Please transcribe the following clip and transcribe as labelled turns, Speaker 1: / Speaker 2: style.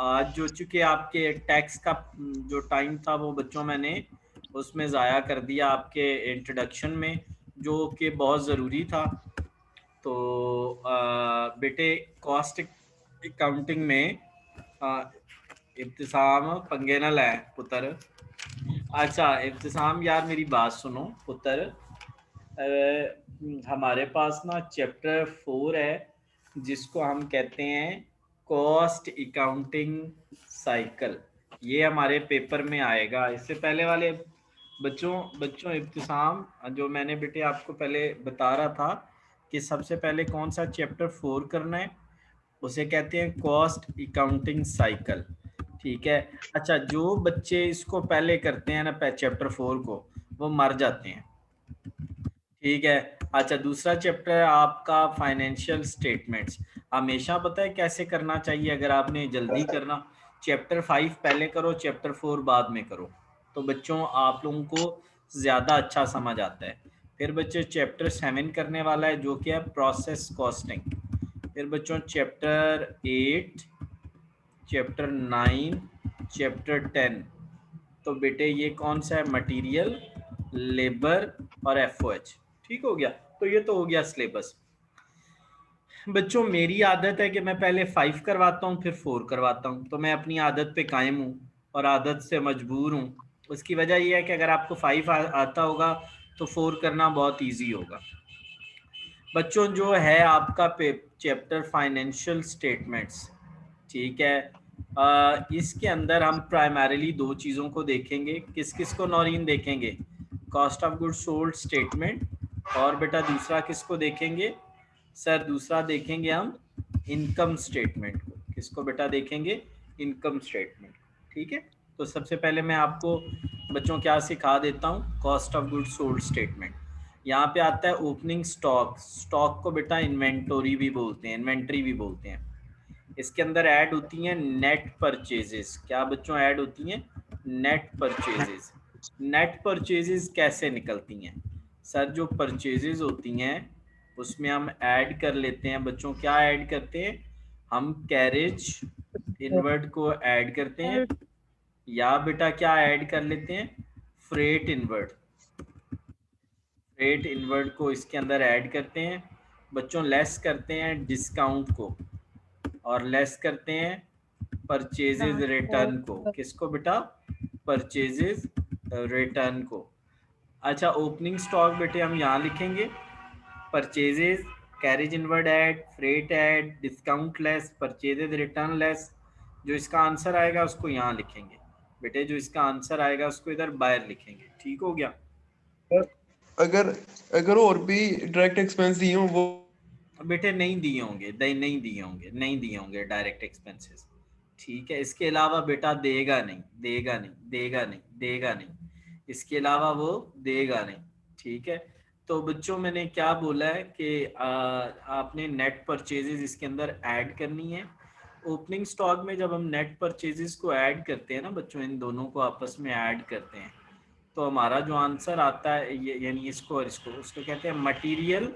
Speaker 1: आज जो चूंकि आपके टैक्स का जो टाइम था वो बच्चों मैंने उसमें ज़ाया कर दिया आपके इंट्रोडक्शन में, जो कि बहुत ज़रूरी था। तो बेटे कॉस्ट अकाउंटिंग में इब्तिसाम पंगे ना लै पुत्र। अच्छा इब्तिसाम यार मेरी बात सुनो पुत्र। हमारे पास ना चैप्टर 4 है जिसको हम कहते हैं कॉस्ट अकाउंटिंग साइकिल। ये हमारे पेपर में आएगा। इससे पहले वाले बच्चों बच्चों इब्तिसाम जो मैंने बेटे आपको पहले बता रहा था कि सबसे पहले कौन सा चैप्टर 4 करना है, उसे कहते हैं कॉस्ट अकाउंटिंग साइकिल। ठीक है। अच्छा जो बच्चे इसको पहले करते हैं ना चैप्टर 4 को, वो मर जाते हैं। ठीक है। अच्छा दूसरा चैप्टर है आपका फाइनेंशियल स्टेटमेंट्स। हमेशा पता है कैसे करना चाहिए, अगर आपने जल्दी करना चैप्टर 5 पहले करो, चैप्टर 4 बाद में करो, तो बच्चों आप लोगों को ज़्यादा अच्छा समझ आता है। फिर बच्चे चैप्टर 7 करने वाला है जो कि है प्रोसेस कॉस्टिंग। फिर बच्चों चैप्टर 8, चैप्टर 9, चैप्टर 10। तो बेटे ये कौन सा है, मटेरियल, लेबर और एफओएच। ठीक हो गया। तो ये तो हो गया सिलेबस। बच्चों मेरी आदत है कि मैं पहले 5 करवाता हूँ फिर 4 करवाता हूँ, तो मैं अपनी आदत पे कायम हूँ और आदत से मजबूर हूँ। उसकी वजह यह है कि अगर आपको 5 आता होगा तो 4 करना बहुत इजी होगा। बच्चों जो है आपका चैप्टर फाइनेंशियल स्टेटमेंट्स, ठीक है। इसके अंदर हम प्राइमरीली दो चीज़ों को देखेंगे। किस किस को नौरीन देखेंगे, cost of good sold statement, और बेटा दूसरा किसको देखेंगे सर, दूसरा देखेंगे हम इनकम स्टेटमेंट को। किसको बेटा देखेंगे, इनकम स्टेटमेंट। ठीक है। तो सबसे पहले मैं आपको बच्चों क्या सिखा देता हूँ, cost of good sold statement. यहाँ पे आता है ओपनिंग स्टॉक। स्टॉक को बेटा इन्वेंटोरी भी बोलते हैं, इन्वेंट्री भी बोलते हैं। इसके अंदर ऐड होती हैं नेट परचेजेस। क्या बच्चों ऐड होती हैं, नेट परचेजेस। नेट परचेजेस कैसे निकलती हैं सर, जो परचेजेस होती हैं उसमें हम ऐड कर लेते हैं बच्चों, क्या ऐड करते हैं हम, कैरेज इनवर्ड को ऐड करते हैं, या बेटा क्या ऐड कर लेते हैं, फ्रेट इनवर्ड। फ्रेट इनवर्ड को इसके अंदर ऐड करते हैं बच्चों। लेस करते हैं डिस्काउंट को, और लेस करते हैं परचेजेज रिटर्न को। किसको बेटा, परचेजेज रिटर्न को। अच्छा ओपनिंग स्टॉक बेटे हम यहाँ लिखेंगे, purchases, carriage inward add, freight add, discount less, purchases return less. जो इसका आंसर आएगा उसको यहाँ लिखेंगे बेटे, जो इसका आंसर आएगा उसको इधर बाहर लिखेंगे। ठीक हो गया।
Speaker 2: अगर अगर और भी डायरेक्ट एक्सपेंस दिए हो वो
Speaker 1: बेटे नहीं दिए होंगे, नहीं दिए होंगे, नहीं दिए होंगे डायरेक्ट एक्सपेंसेस। ठीक है। इसके अलावा बेटा देगा नहीं, देगा नहीं, देगा नहीं, देगा नहीं, इसके अलावा वो देगा नहीं। ठीक है। तो बच्चों मैंने क्या बोला है कि आपने नेट परचेजेस इसके अंदर ऐड करनी है। ओपनिंग स्टॉक में जब हम नेट परचेजेस को ऐड करते हैं ना बच्चों, इन दोनों को आपस में ऐड करते हैं, तो हमारा जो आंसर आता है यानी इसको और इसको, उसको कहते हैं मटेरियल